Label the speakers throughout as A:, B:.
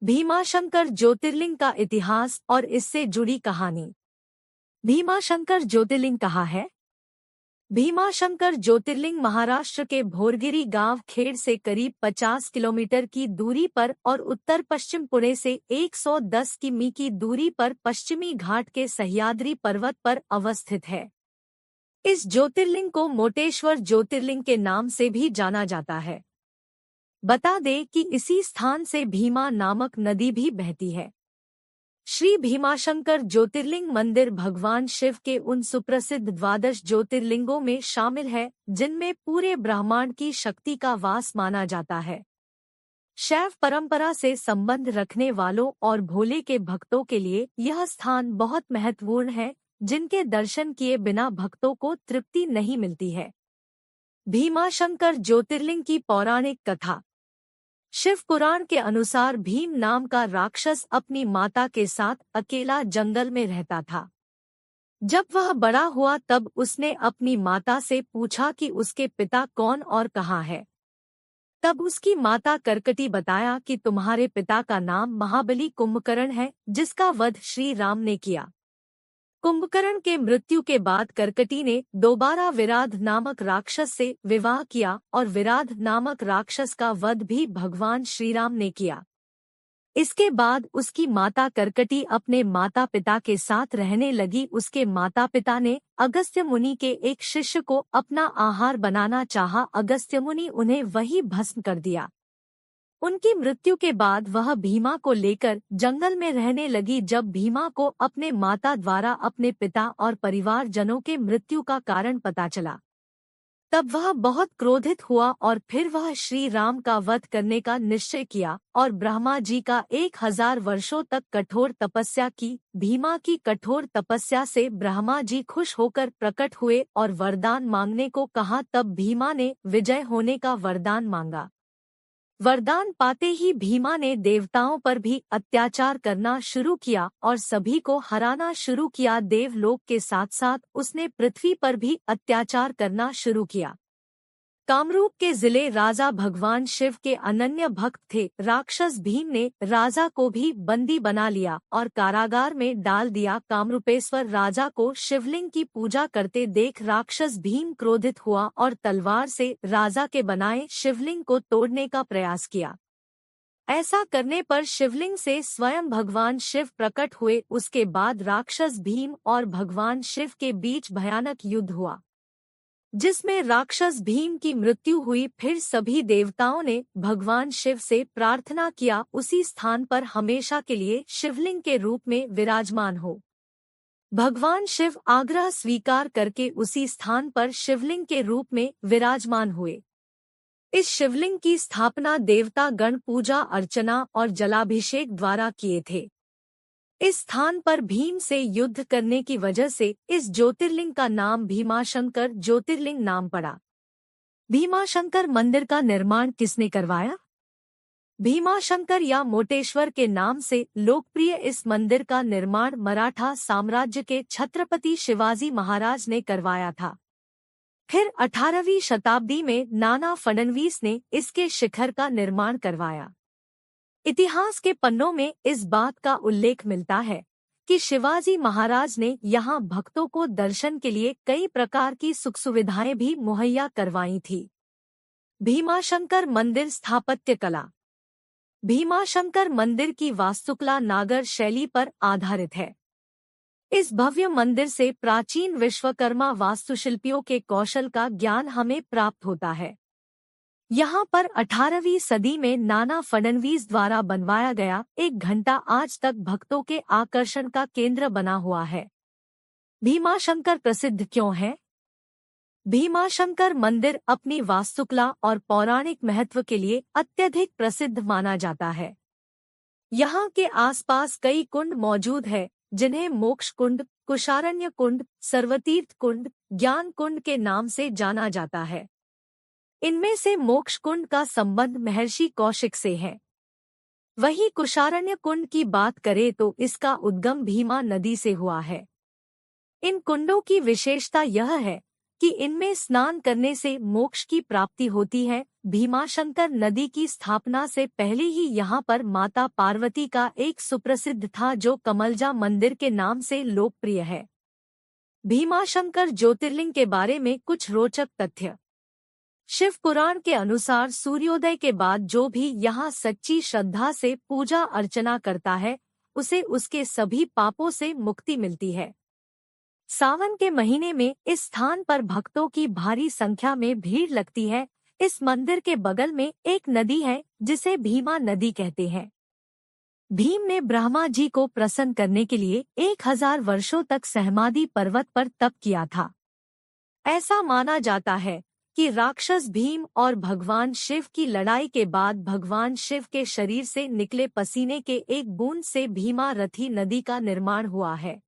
A: भीमाशंकर ज्योतिर्लिंग का इतिहास और इससे जुड़ी कहानी। भीमाशंकर ज्योतिर्लिंग कहाँ है? भीमाशंकर ज्योतिर्लिंग महाराष्ट्र के भोरगिरी गांव खेड़ से करीब 50 किलोमीटर की दूरी पर और उत्तर पश्चिम पुणे से 110 किमी की दूरी पर पश्चिमी घाट के सह्याद्री पर्वत पर अवस्थित है। इस ज्योतिर्लिंग को मोटेश्वर ज्योतिर्लिंग के नाम से भी जाना जाता है। बता दें कि इसी स्थान से भीमा नामक नदी भी बहती है। श्री भीमाशंकर ज्योतिर्लिंग मंदिर भगवान शिव के उन सुप्रसिद्ध द्वादश ज्योतिर्लिंगों में शामिल है जिनमें पूरे ब्रह्मांड की शक्ति का वास माना जाता है। शैव परंपरा से संबंध रखने वालों और भोले के भक्तों के लिए यह स्थान बहुत महत्वपूर्ण है, जिनके दर्शन किए बिना भक्तों को तृप्ति नहीं मिलती है। भीमाशंकर ज्योतिर्लिंग की पौराणिक कथा। शिव पुराण के अनुसार भीम नाम का राक्षस अपनी माता के साथ अकेला जंगल में रहता था। जब वह बड़ा हुआ तब उसने अपनी माता से पूछा कि उसके पिता कौन और कहाँ है। तब उसकी माता कर्कटी बताया कि तुम्हारे पिता का नाम महाबली कुंभकर्ण है, जिसका वध श्री राम ने किया। कुंभकर्ण के मृत्यु के बाद कर्कटी ने दोबारा विराध नामक राक्षस से विवाह किया और विराध नामक राक्षस का वध भी भगवान श्रीराम ने किया। इसके बाद उसकी माता कर्कटी अपने माता पिता के साथ रहने लगी। उसके माता पिता ने अगस्त्य मुनि के एक शिष्य को अपना आहार बनाना चाहा। अगस्त्य मुनि उन्हें वही भस्म कर दिया। उनकी मृत्यु के बाद वह भीमा को लेकर जंगल में रहने लगी। जब भीमा को अपने माता द्वारा अपने पिता और परिवार जनों के मृत्यु का कारण पता चला, तब वह बहुत क्रोधित हुआ और फिर वह श्री राम का वध करने का निश्चय किया और ब्रह्मा जी का 1000 वर्षों तक कठोर तपस्या की। भीमा की कठोर तपस्या से ब्रह्मा जी खुश होकर प्रकट हुए और वरदान मांगने को कहा। तब भीमा ने विजय होने का वरदान मांगा। वरदान पाते ही भीमा ने देवताओं पर भी अत्याचार करना शुरू किया और सभी को हराना शुरू किया। देवलोक के साथ साथ उसने पृथ्वी पर भी अत्याचार करना शुरू किया। कामरूप के जिले राजा भगवान शिव के अनन्य भक्त थे। राक्षस भीम ने राजा को भी बंदी बना लिया और कारागार में डाल दिया। कामरूपेश्वर राजा को शिवलिंग की पूजा करते देख राक्षस भीम क्रोधित हुआ और तलवार से राजा के बनाए शिवलिंग को तोड़ने का प्रयास किया। ऐसा करने पर शिवलिंग से स्वयं भगवान शिव प्रकट हुए। उसके बाद राक्षस भीम और भगवान शिव के बीच भयानक युद्ध हुआ, जिसमें राक्षस भीम की मृत्यु हुई। फिर सभी देवताओं ने भगवान शिव से प्रार्थना किया, उसी स्थान पर हमेशा के लिए शिवलिंग के रूप में विराजमान हो। भगवान शिव आग्रह स्वीकार करके उसी स्थान पर शिवलिंग के रूप में विराजमान हुए। इस शिवलिंग की स्थापना देवता गण पूजा अर्चना और जलाभिषेक द्वारा किए थे। इस स्थान पर भीम से युद्ध करने की वजह से इस ज्योतिर्लिंग का नाम भीमाशंकर ज्योतिर्लिंग नाम पड़ा। भीमाशंकर मंदिर का निर्माण किसने करवाया? भीमाशंकर या मोटेश्वर के नाम से लोकप्रिय इस मंदिर का निर्माण मराठा साम्राज्य के छत्रपति शिवाजी महाराज ने करवाया था। फिर 18वीं शताब्दी में नाना फडणवीस ने इसके शिखर का निर्माण करवाया। इतिहास के पन्नों में इस बात का उल्लेख मिलता है कि शिवाजी महाराज ने यहाँ भक्तों को दर्शन के लिए कई प्रकार की सुख सुविधाएं भी मुहैया करवाई थी। भीमाशंकर मंदिर स्थापत्य कला। भीमाशंकर मंदिर की वास्तुकला नागर शैली पर आधारित है। इस भव्य मंदिर से प्राचीन विश्वकर्मा वास्तुशिल्पियों के कौशल का ज्ञान हमें प्राप्त होता है। यहाँ पर 18वीं सदी में नाना फडणवीस द्वारा बनवाया गया एक घंटा आज तक भक्तों के आकर्षण का केंद्र बना हुआ है। भीमाशंकर प्रसिद्ध क्यों है? भीमाशंकर मंदिर अपनी वास्तुकला और पौराणिक महत्व के लिए अत्यधिक प्रसिद्ध माना जाता है। यहाँ के आसपास कई कुंड मौजूद है, जिन्हें मोक्ष कुंड, कुशारण्य कुंड, सर्वतीर्थ कुंड, ज्ञान कुंड के नाम से जाना जाता है। इनमें से मोक्ष कुंड का संबंध महर्षि कौशिक से है। वहीं कुशारण्य कुंड की बात करें तो इसका उद्गम भीमा नदी से हुआ है। इन कुंडों की विशेषता यह है कि इनमें स्नान करने से मोक्ष की प्राप्ति होती है, भीमाशंकर नदी की स्थापना से पहले ही यहाँ पर माता पार्वती का एक सुप्रसिद्ध था जो कमलजा मंदिर के नाम से लोकप्रिय है। भीमाशंकर ज्योतिर्लिंग के बारे में कुछ रोचक तथ्य। शिव पुराण के अनुसार सूर्योदय के बाद जो भी यहाँ सच्ची श्रद्धा से पूजा अर्चना करता है उसे उसके सभी पापों से मुक्ति मिलती है। सावन के महीने में इस स्थान पर भक्तों की भारी संख्या में भीड़ लगती है। इस मंदिर के बगल में एक नदी है जिसे भीमा नदी कहते हैं। भीम ने ब्रह्मा जी को प्रसन्न करने के लिए 1000 वर्षों तक सहमादी पर्वत पर तप किया था। ऐसा माना जाता है कि राक्षस भीम और भगवान शिव की लड़ाई के बाद भगवान शिव के शरीर से निकले पसीने के एक बूंद से भीमा रथी नदी का निर्माण हुआ है।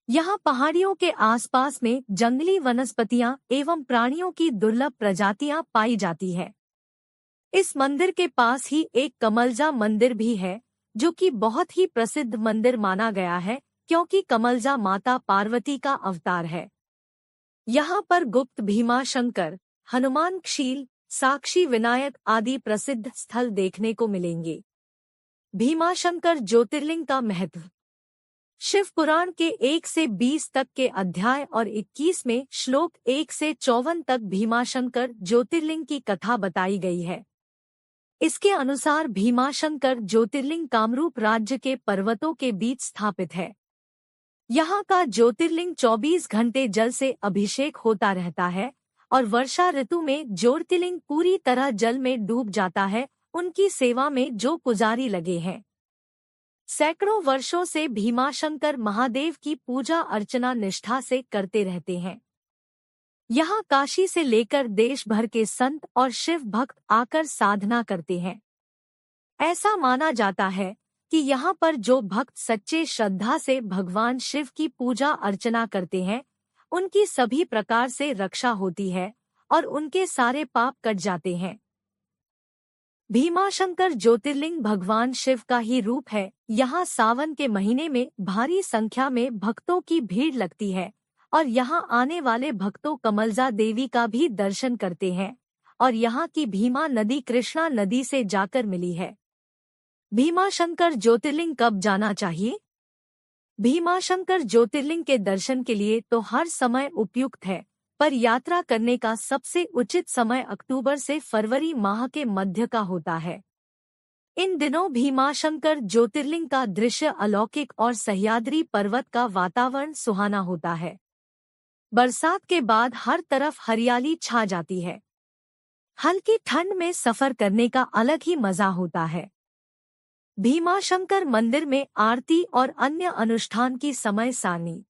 A: यहाँ पहाड़ियों के आसपास में जंगली वनस्पतियां एवं प्राणियों की दुर्लभ प्रजातियां पाई जाती है। इस मंदिर के पास ही एक कमलजा मंदिर भी है जो कि बहुत ही प्रसिद्ध मंदिर माना गया है क्योंकि कमलजा माता पार्वती का अवतार है। यहाँ पर गुप्त भीमाशंकर, हनुमान शील, साक्षी विनायक आदि प्रसिद्ध स्थल देखने को मिलेंगे। भीमाशंकर ज्योतिर्लिंग का महत्व। शिव पुराण के 1 से 20 तक के अध्याय और 21 में श्लोक 1 से 54 तक भीमाशंकर ज्योतिर्लिंग की कथा बताई गई है। इसके अनुसार भीमाशंकर ज्योतिर्लिंग कामरूप राज्य के पर्वतों के बीच स्थापित है। यहाँ का ज्योतिर्लिंग 24 घंटे जल से अभिषेक होता रहता है और वर्षा ऋतु में ज्योतिर्लिंग पूरी तरह जल में डूब जाता है। उनकी सेवा में जो पुजारी लगे हैं सैकड़ों वर्षों से भीमाशंकर महादेव की पूजा अर्चना निष्ठा से करते रहते हैं। यहाँ काशी से लेकर देश भर के संत और शिव भक्त आकर साधना करते हैं। ऐसा माना जाता है कि यहाँ पर जो भक्त सच्चे श्रद्धा से भगवान शिव की पूजा अर्चना करते हैं उनकी सभी प्रकार से रक्षा होती है और उनके सारे पाप कट जाते हैं। भीमाशंकर ज्योतिर्लिंग भगवान शिव का ही रूप है। यहाँ सावन के महीने में भारी संख्या में भक्तों की भीड़ लगती है और यहाँ आने वाले भक्तों कमलजा देवी का भी दर्शन करते हैं और यहाँ की भीमा नदी कृष्णा नदी से जाकर मिली है। भीमाशंकर ज्योतिर्लिंग कब जाना चाहिए? भीमाशंकर ज्योतिर्लिंग के दर्शन के लिए तो हर समय उपयुक्त है, पर यात्रा करने का सबसे उचित समय अक्टूबर से फरवरी माह के मध्य का होता है। इन दिनों भीमाशंकर ज्योतिर्लिंग का दृश्य अलौकिक और सह्याद्री पर्वत का वातावरण सुहाना होता है। बरसात के बाद हर तरफ हरियाली छा जाती है। हल्की ठंड में सफर करने का अलग ही मजा होता है। भीमाशंकर मंदिर में आरती और अन्य अनुष्ठान की समय सारणी।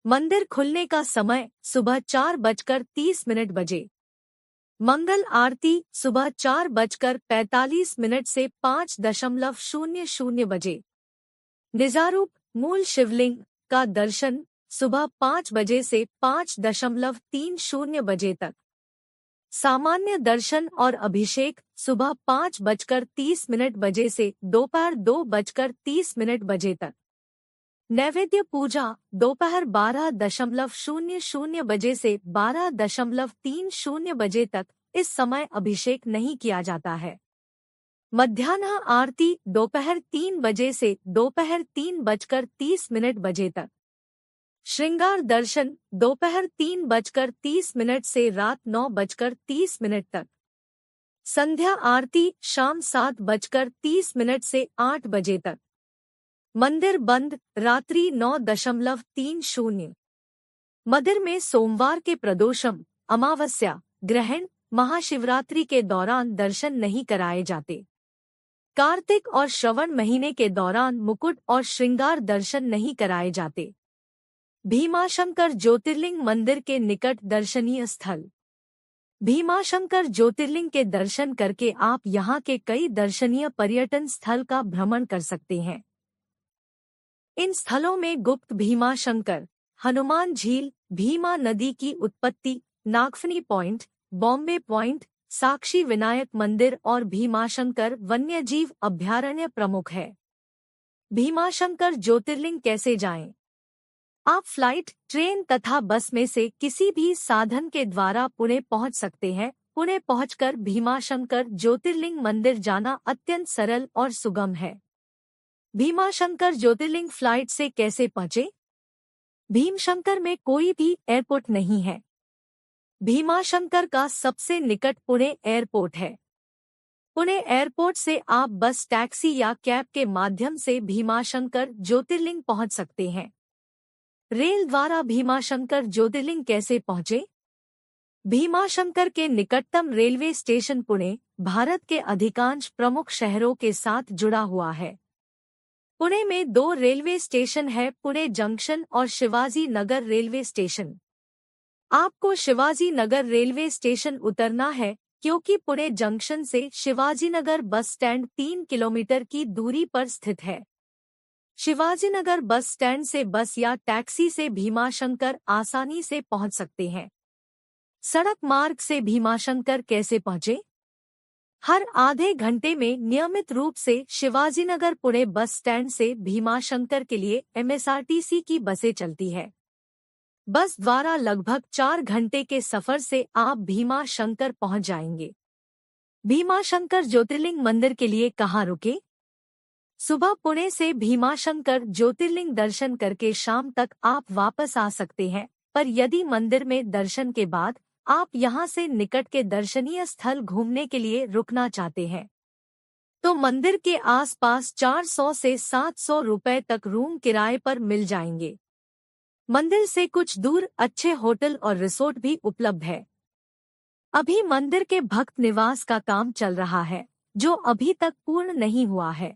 A: मंदिर खुलने का समय सुबह 4:30 बजे। मंगल आरती सुबह 4:45 से 5:00 बजे। निजारूप मूल शिवलिंग का दर्शन सुबह 5 बजे से 5:30 बजे तक। सामान्य दर्शन और अभिषेक सुबह 5:30 बजे से दोपहर 2:30 बजे तक। नैवेद्य पूजा दोपहर 12:00 बजे से 12:30 बजे तक। इस समय अभिषेक नहीं किया जाता है। मध्याह्न आरती दोपहर 3 बजे से दोपहर 3:30 बजे तक। श्रृंगार दर्शन दोपहर 3:30 से रात 9:30 तक। संध्या आरती शाम 7:30 से 8 बजे तक। मंदिर बंद रात्रि 9:30। मंदिर में सोमवार के प्रदोषम, अमावस्या, ग्रहण, महाशिवरात्रि के दौरान दर्शन नहीं कराए जाते। कार्तिक और श्रवण महीने के दौरान मुकुट और श्रृंगार दर्शन नहीं कराए जाते। भीमाशंकर ज्योतिर्लिंग मंदिर के निकट दर्शनीय स्थल। भीमाशंकर ज्योतिर्लिंग के दर्शन करके आप यहाँ के कई दर्शनीय पर्यटन स्थल का भ्रमण कर सकते हैं। इन स्थलों में गुप्त भीमाशंकर, हनुमान झील, भीमा नदी की उत्पत्ति, नागफनी पॉइंट, बॉम्बे पॉइंट, साक्षी विनायक मंदिर और भीमाशंकर वन्यजीव अभयारण्य प्रमुख है। भीमाशंकर ज्योतिर्लिंग कैसे जाएं? आप फ्लाइट, ट्रेन तथा बस में से किसी भी साधन के द्वारा पुणे पहुंच सकते हैं। पुणे पहुंचकर भीमाशंकर ज्योतिर्लिंग मंदिर जाना अत्यंत सरल और सुगम है। भीमाशंकर ज्योतिर्लिंग फ्लाइट से कैसे पहुंचे? भीमशंकर में कोई भी एयरपोर्ट नहीं है। भीमाशंकर का सबसे निकट पुणे एयरपोर्ट है। पुणे एयरपोर्ट से आप बस, टैक्सी या कैब के माध्यम से भीमाशंकर ज्योतिर्लिंग पहुंच सकते हैं। रेल द्वारा भीमाशंकर ज्योतिर्लिंग कैसे पहुंचे? भीमाशंकर के निकटतम रेलवे स्टेशन पुणे, भारत के अधिकांश प्रमुख शहरों के साथ जुड़ा हुआ है। पुणे में 2 रेलवे स्टेशन है, पुणे जंक्शन और शिवाजी नगर रेलवे स्टेशन। आपको शिवाजी नगर रेलवे स्टेशन उतरना है, क्योंकि पुणे जंक्शन से शिवाजीनगर बस स्टैंड 3 किलोमीटर की दूरी पर स्थित है। शिवाजीनगर बस स्टैंड से बस या टैक्सी से भीमाशंकर आसानी से पहुंच सकते हैं। सड़क मार्ग से भीमाशंकर कैसे पहुंचे? हर आधे घंटे में नियमित रूप से शिवाजीनगर पुणे बस स्टैंड से भीमाशंकर के लिए एमएसआरटीसी की बसें चलती है। बस द्वारा लगभग 4 घंटे के सफर से आप भीमाशंकर पहुंच जाएंगे। भीमाशंकर ज्योतिर्लिंग मंदिर के लिए कहाँ रुके? सुबह पुणे से भीमाशंकर ज्योतिर्लिंग दर्शन करके शाम तक आप वापस आ सकते हैं, पर यदि मंदिर में दर्शन के बाद आप यहां से निकट के दर्शनीय स्थल घूमने के लिए रुकना चाहते हैं, तो मंदिर के आसपास 400 से 700 रुपए तक रूम किराए पर मिल जाएंगे। मंदिर से कुछ दूर अच्छे होटल और रिसोर्ट भी उपलब्ध है। अभी मंदिर के भक्त निवास का काम चल रहा है, जो अभी तक पूर्ण नहीं हुआ है।